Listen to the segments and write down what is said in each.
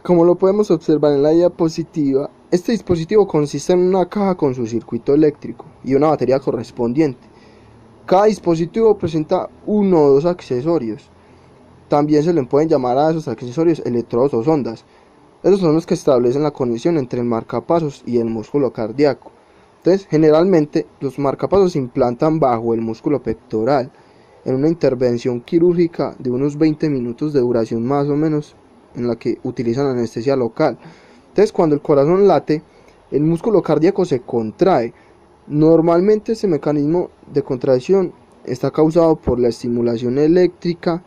Como lo podemos observar en la diapositiva, este dispositivo consiste en una caja con su circuito eléctrico y una batería correspondiente. Cada dispositivo presenta uno o dos accesorios. También se le pueden llamar a esos accesorios electrodos o sondas. Esos son los que establecen la conexión entre el marcapasos y el músculo cardíaco. Entonces, generalmente los marcapasos se implantan bajo el músculo pectoral en una intervención quirúrgica de unos 20 minutos de duración más o menos, en la que utilizan anestesia local. Entonces, cuando el corazón late, el músculo cardíaco se contrae. Normalmente este mecanismo de contracción está causado por la estimulación eléctrica,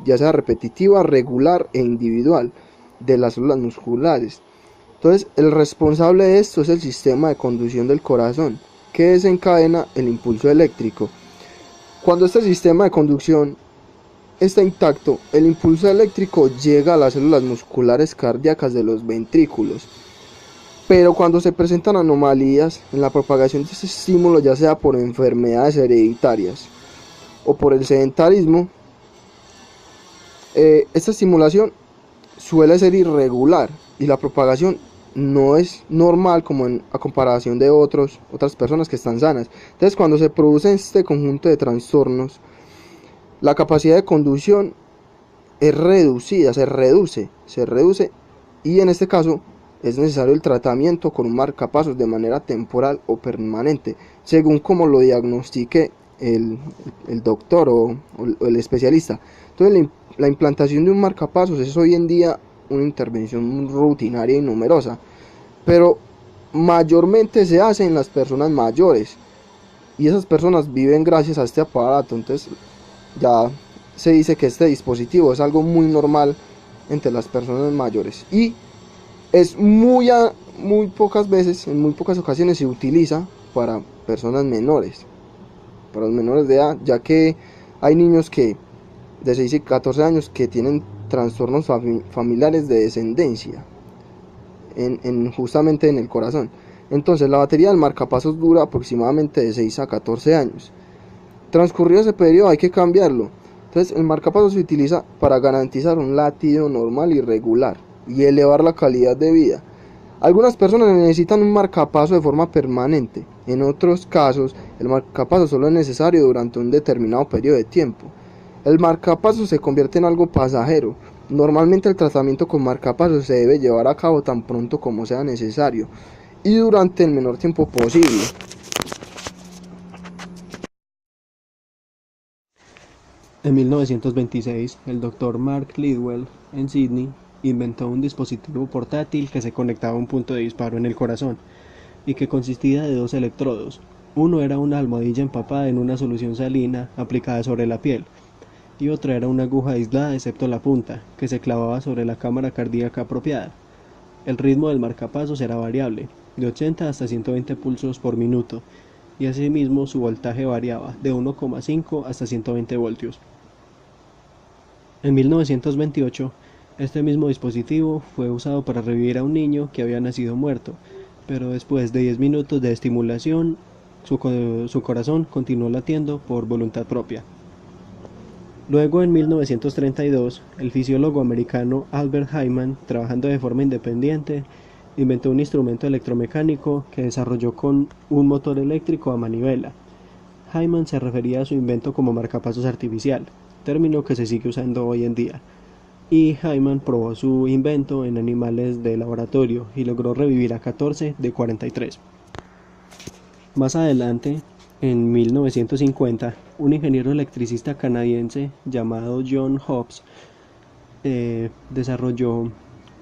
ya sea repetitiva, regular e individual, de las células musculares. Entonces, el responsable de esto es el sistema de conducción del corazón, que desencadena el impulso eléctrico. Cuando este sistema de conducción está intacto, el impulso eléctrico llega a las células musculares cardíacas de los ventrículos. Pero cuando se presentan anomalías en la propagación de este estímulo, ya sea por enfermedades hereditarias o por el sedentarismo, esta estimulación suele ser irregular y la propagación no es normal como a comparación de otras personas que están sanas. Entonces, cuando se produce este conjunto de trastornos, la capacidad de conducción es reducida, se reduce y en este caso es necesario el tratamiento con un marcapasos de manera temporal o permanente, según como lo diagnostique el doctor o el especialista. Entonces, la implantación de un marcapasos es hoy en día una intervención rutinaria y numerosa, pero mayormente se hace en las personas mayores y esas personas viven gracias a este aparato. Entonces ya se dice que este dispositivo es algo muy normal entre las personas mayores y es muy pocas veces, en muy pocas ocasiones se utiliza para personas menores, para los menores de edad, ya que hay niños de 6 y 14 años que tienen trastornos familiares de descendencia justamente en el corazón. Entonces, la batería del marcapasos dura aproximadamente de 6 a 14 años. Transcurrido ese periodo hay que cambiarlo. Entonces, el marcapasos se utiliza para garantizar un latido normal y regular y elevar la calidad de vida. Algunas personas necesitan un marcapaso de forma permanente. En otros casos, el marcapaso solo es necesario durante un determinado periodo de tiempo. El marcapasos se convierte en algo pasajero. Normalmente el tratamiento con marcapasos se debe llevar a cabo tan pronto como sea necesario y durante el menor tiempo posible. En 1926, el Dr. Mark Lidwell, en Sydney, inventó un dispositivo portátil que se conectaba a un punto de disparo en el corazón y que consistía de dos electrodos. Uno era una almohadilla empapada en una solución salina aplicada sobre la piel y otra era una aguja aislada excepto la punta, que se clavaba sobre la cámara cardíaca apropiada. El ritmo del marcapasos era variable, de 80 hasta 120 pulsos por minuto, y asimismo su voltaje variaba de 1,5 hasta 120 voltios. En 1928, este mismo dispositivo fue usado para revivir a un niño que había nacido muerto, pero después de 10 minutos de estimulación, su corazón continuó latiendo por voluntad propia. Luego, en 1932, el fisiólogo americano Albert Heyman, trabajando de forma independiente, inventó un instrumento electromecánico que desarrolló con un motor eléctrico a manivela. Heyman se refería a su invento como marcapasos artificial, término que se sigue usando hoy en día, y Heyman probó su invento en animales de laboratorio y logró revivir a 14 de 43. Más adelante, en 1950, un ingeniero electricista canadiense llamado John Hobbs desarrolló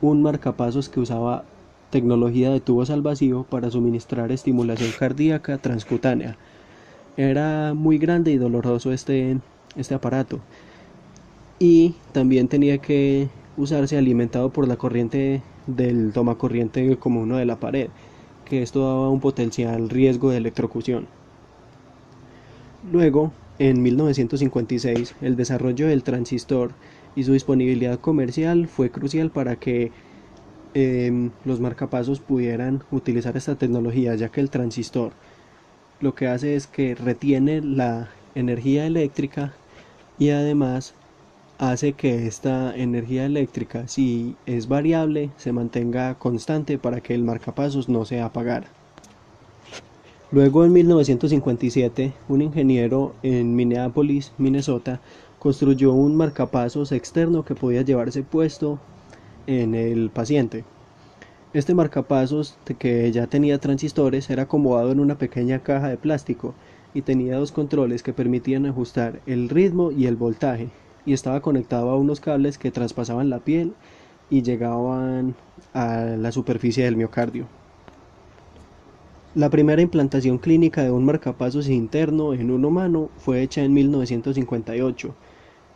un marcapasos que usaba tecnología de tubos al vacío para suministrar estimulación cardíaca transcutánea. Era muy grande y doloroso este aparato, y también tenía que usarse alimentado por la corriente del tomacorriente como uno de la pared, que esto daba un potencial riesgo de electrocución. Luego, en 1956, el desarrollo del transistor y su disponibilidad comercial fue crucial para que los marcapasos pudieran utilizar esta tecnología, ya que el transistor lo que hace es que retiene la energía eléctrica y además hace que esta energía eléctrica, si es variable, se mantenga constante para que el marcapasos no se apagara. Luego, en 1957, un ingeniero en Minneapolis, Minnesota, construyó un marcapasos externo que podía llevarse puesto en el paciente. Este marcapasos, que ya tenía transistores, era acomodado en una pequeña caja de plástico y tenía dos controles que permitían ajustar el ritmo y el voltaje, y estaba conectado a unos cables que traspasaban la piel y llegaban a la superficie del miocardio. La primera implantación clínica de un marcapasos interno en un humano fue hecha en 1958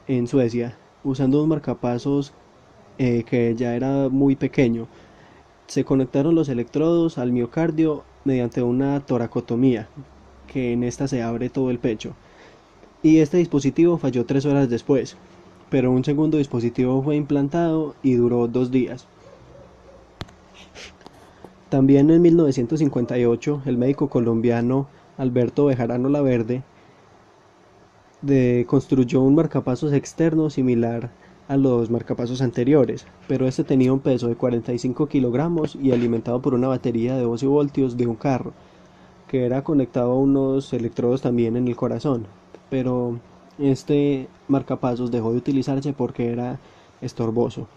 en Suecia, usando un marcapasos que ya era muy pequeño. Se conectaron los electrodos al miocardio mediante una toracotomía, que en esta se abre todo el pecho. Y este dispositivo falló 3 horas después, pero un segundo dispositivo fue implantado y duró 2 días. También en 1958, el médico colombiano Alberto Bejarano Laverde construyó un marcapasos externo similar a los marcapasos anteriores, pero este tenía un peso de 45 kilogramos y alimentado por una batería de 12 voltios de un carro, que era conectado a unos electrodos también en el corazón, pero este marcapasos dejó de utilizarse porque era estorboso.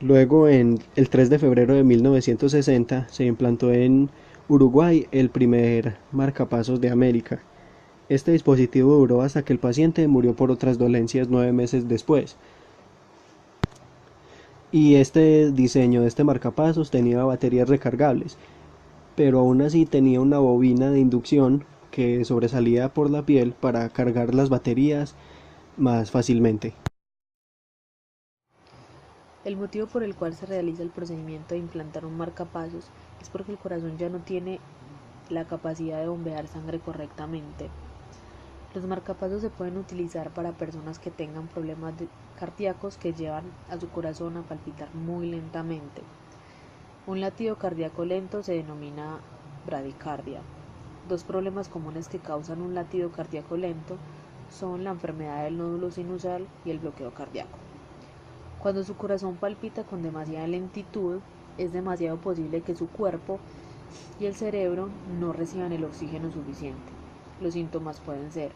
Luego, en el 3 de febrero de 1960, se implantó en Uruguay el primer marcapasos de América. Este dispositivo duró hasta que el paciente murió por otras dolencias 9 meses después. Y este diseño de este marcapasos tenía baterías recargables, pero aún así tenía una bobina de inducción que sobresalía por la piel para cargar las baterías más fácilmente. El motivo por el cual se realiza el procedimiento de implantar un marcapasos es porque el corazón ya no tiene la capacidad de bombear sangre correctamente. Los marcapasos se pueden utilizar para personas que tengan problemas cardíacos que llevan a su corazón a palpitar muy lentamente. Un latido cardíaco lento se denomina bradicardia. Dos problemas comunes que causan un latido cardíaco lento son la enfermedad del nódulo sinusal y el bloqueo cardíaco. Cuando su corazón palpita con demasiada lentitud, es demasiado posible que su cuerpo y el cerebro no reciban el oxígeno suficiente. Los síntomas pueden ser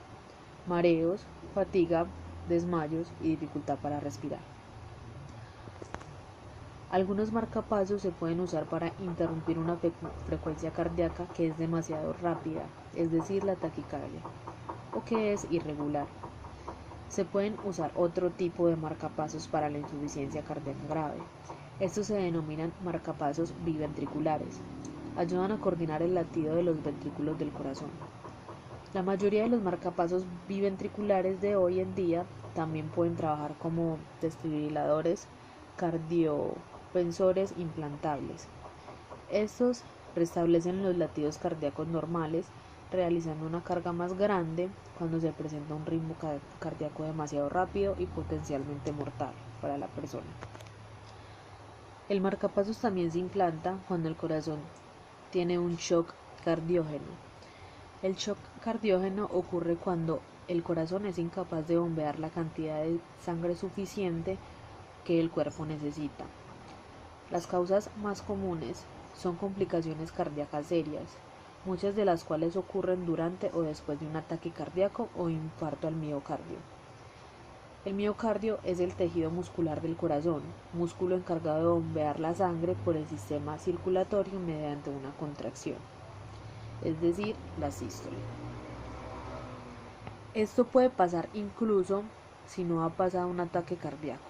mareos, fatiga, desmayos y dificultad para respirar. Algunos marcapasos se pueden usar para interrumpir una frecuencia cardíaca que es demasiado rápida, es decir, la taquicardia, o que es irregular. Se pueden usar otro tipo de marcapasos para la insuficiencia cardíaca grave. Estos se denominan marcapasos biventriculares. Ayudan a coordinar el latido de los ventrículos del corazón. La mayoría de los marcapasos biventriculares de hoy en día también pueden trabajar como desfibriladores cardiopensores implantables. Estos restablecen los latidos cardíacos normales, realizando una carga más grande cuando se presenta un ritmo cardíaco demasiado rápido y potencialmente mortal para la persona. El marcapasos también se implanta cuando el corazón tiene un shock cardiógeno. El shock cardiógeno ocurre cuando el corazón es incapaz de bombear la cantidad de sangre suficiente que el cuerpo necesita. Las causas más comunes son complicaciones cardíacas serias, muchas de las cuales ocurren durante o después de un ataque cardíaco o infarto al miocardio. El miocardio es el tejido muscular del corazón, músculo encargado de bombear la sangre por el sistema circulatorio mediante una contracción, es decir, la sístole. Esto puede pasar incluso si no ha pasado un ataque cardíaco.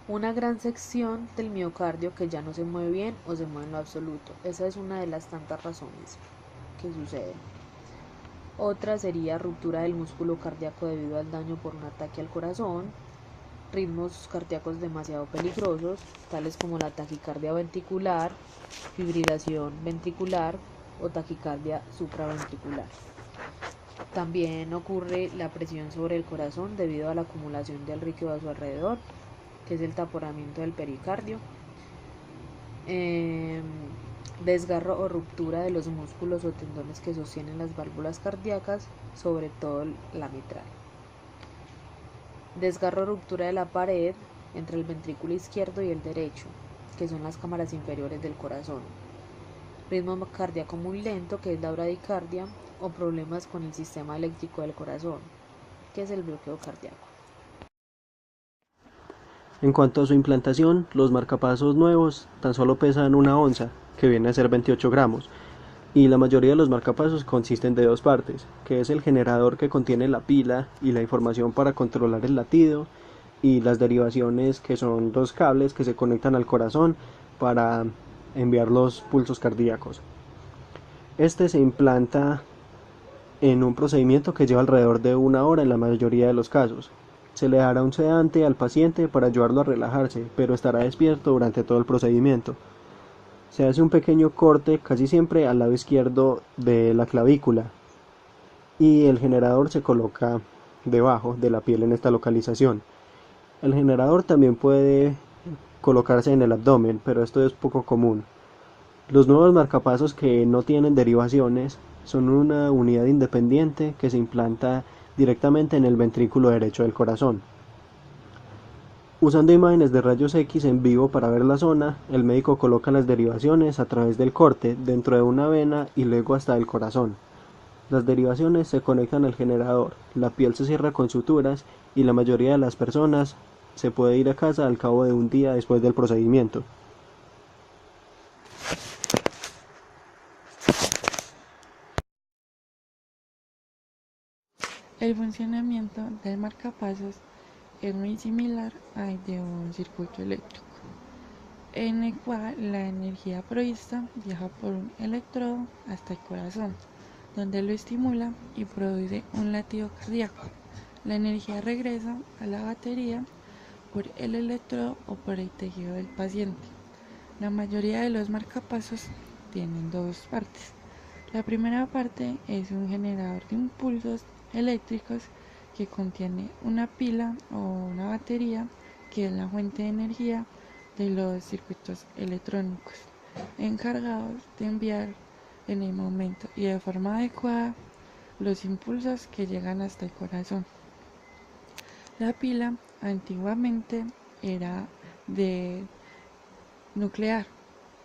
Una gran sección del miocardio que ya no se mueve bien o se mueve en lo absoluto. Esa es una de las tantas razones que suceden. Otra sería ruptura del músculo cardíaco debido al daño por un ataque al corazón, ritmos cardíacos demasiado peligrosos, tales como la taquicardia ventricular, fibrilación ventricular o taquicardia supraventricular. También ocurre la presión sobre el corazón debido a la acumulación del líquido a su alrededor, que es el taponamiento del pericardio, desgarro o ruptura de los músculos o tendones que sostienen las válvulas cardíacas, sobre todo la mitral. Desgarro o ruptura de la pared entre el ventrículo izquierdo y el derecho, que son las cámaras inferiores del corazón. Ritmo cardíaco muy lento, que es la bradicardia, o problemas con el sistema eléctrico del corazón, que es el bloqueo cardíaco. En cuanto a su implantación, los marcapasos nuevos tan solo pesan 1 onza, que viene a ser 28 gramos, y la mayoría de los marcapasos consisten de dos partes, que es el generador que contiene la pila y la información para controlar el latido, y las derivaciones, que son dos cables que se conectan al corazón para enviar los pulsos cardíacos. Este se implanta en un procedimiento que lleva alrededor de 1 hora en la mayoría de los casos. Se le dará un sedante al paciente para ayudarlo a relajarse, pero estará despierto durante todo el procedimiento. Se hace un pequeño corte casi siempre al lado izquierdo de la clavícula y el generador se coloca debajo de la piel en esta localización. El generador también puede colocarse en el abdomen, pero esto es poco común. Los nuevos marcapasos que no tienen derivaciones son una unidad independiente que se implanta directamente en el ventrículo derecho del corazón. Usando imágenes de rayos X en vivo para ver la zona, el médico coloca las derivaciones a través del corte dentro de una vena y luego hasta el corazón. Las derivaciones se conectan al generador, la piel se cierra con suturas y la mayoría de las personas se puede ir a casa al cabo de un día después del procedimiento. El funcionamiento del marcapasos es muy similar al de un circuito eléctrico, en el cual la energía provista viaja por un electrodo hasta el corazón, donde lo estimula y produce un latido cardíaco. La energía regresa a la batería por el electrodo o por el tejido del paciente. La mayoría de los marcapasos tienen dos partes. La primera parte es un generador de impulsos eléctricos que contiene una pila o una batería, que es la fuente de energía de los circuitos electrónicos, encargados de enviar en el momento y de forma adecuada los impulsos que llegan hasta el corazón. La pila antiguamente era de nuclear,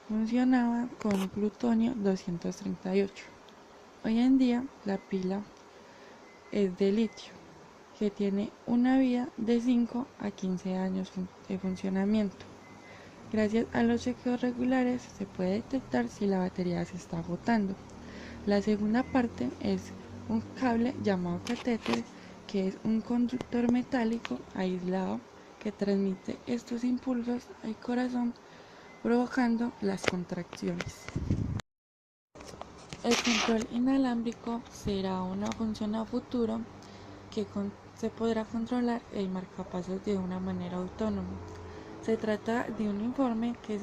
funcionaba con plutonio 238. Hoy en día la pila es de litio, que tiene una vida de 5 a 15 años de funcionamiento. Gracias a los chequeos regulares se puede detectar si la batería se está agotando. La segunda parte es un cable llamado catéter, que es un conductor metálico aislado que transmite estos impulsos al corazón, provocando las contracciones. El control inalámbrico será una función a futuro que se podrá controlar el marcapasos de una manera autónoma. Se trata de un informe que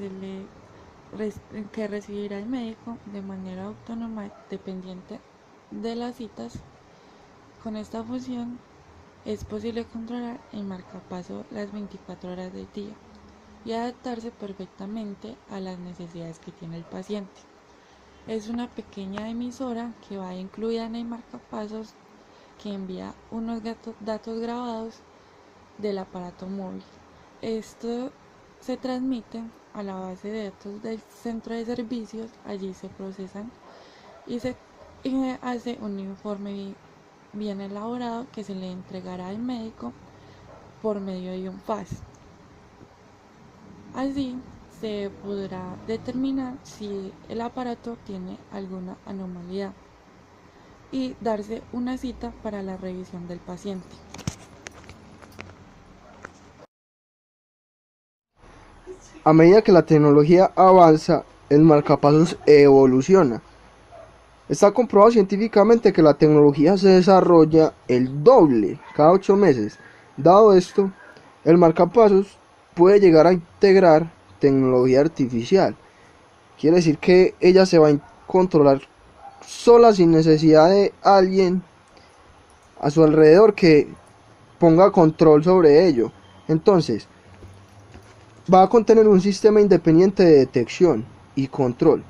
recibirá el médico de manera autónoma dependiente de las citas. Con esta función es posible controlar el marcapaso las 24 horas del día y adaptarse perfectamente a las necesidades que tiene el paciente. Es una pequeña emisora que va incluida en el marcapasos, que envía unos datos grabados del aparato móvil. Esto se transmite a la base de datos del centro de servicios. Allí se procesan y se hace un informe bien elaborado que se le entregará al médico por medio de un fax. Así se podrá determinar si el aparato tiene alguna anomalía y darse una cita para la revisión del paciente. A medida que la tecnología avanza, el marcapasos evoluciona. Está comprobado científicamente que la tecnología se desarrolla el doble cada 8 meses. Dado esto, el marcapasos puede llegar a integrar tecnología artificial. Quiere decir que ella se va a controlar sola sin necesidad de alguien a su alrededor que ponga control sobre ello. Entonces, va a contener un sistema independiente de detección y control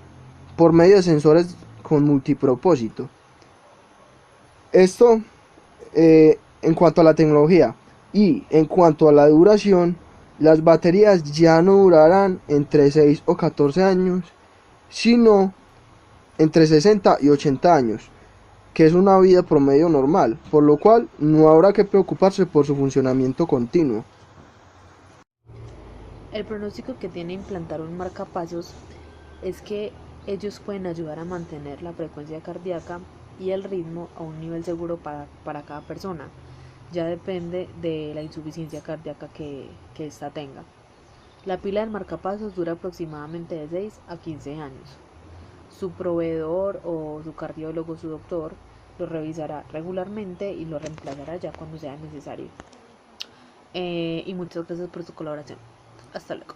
por medio de sensores con multipropósito. Esto en cuanto a la tecnología. Y en cuanto a la duración, las baterías ya no durarán entre 6 o 14 años, sino entre 60 y 80 años, que es una vida promedio normal, por lo cual no habrá que preocuparse por su funcionamiento continuo. El pronóstico que tiene implantar un marcapasos es que ellos pueden ayudar a mantener la frecuencia cardíaca y el ritmo a un nivel seguro para cada persona. Ya depende de la insuficiencia cardíaca que ésta tenga. La pila del marcapasos dura aproximadamente de 6 a 15 años. Su proveedor o su cardiólogo, su doctor, lo revisará regularmente y lo reemplazará ya cuando sea necesario. Y muchas gracias por su colaboración. Hasta luego.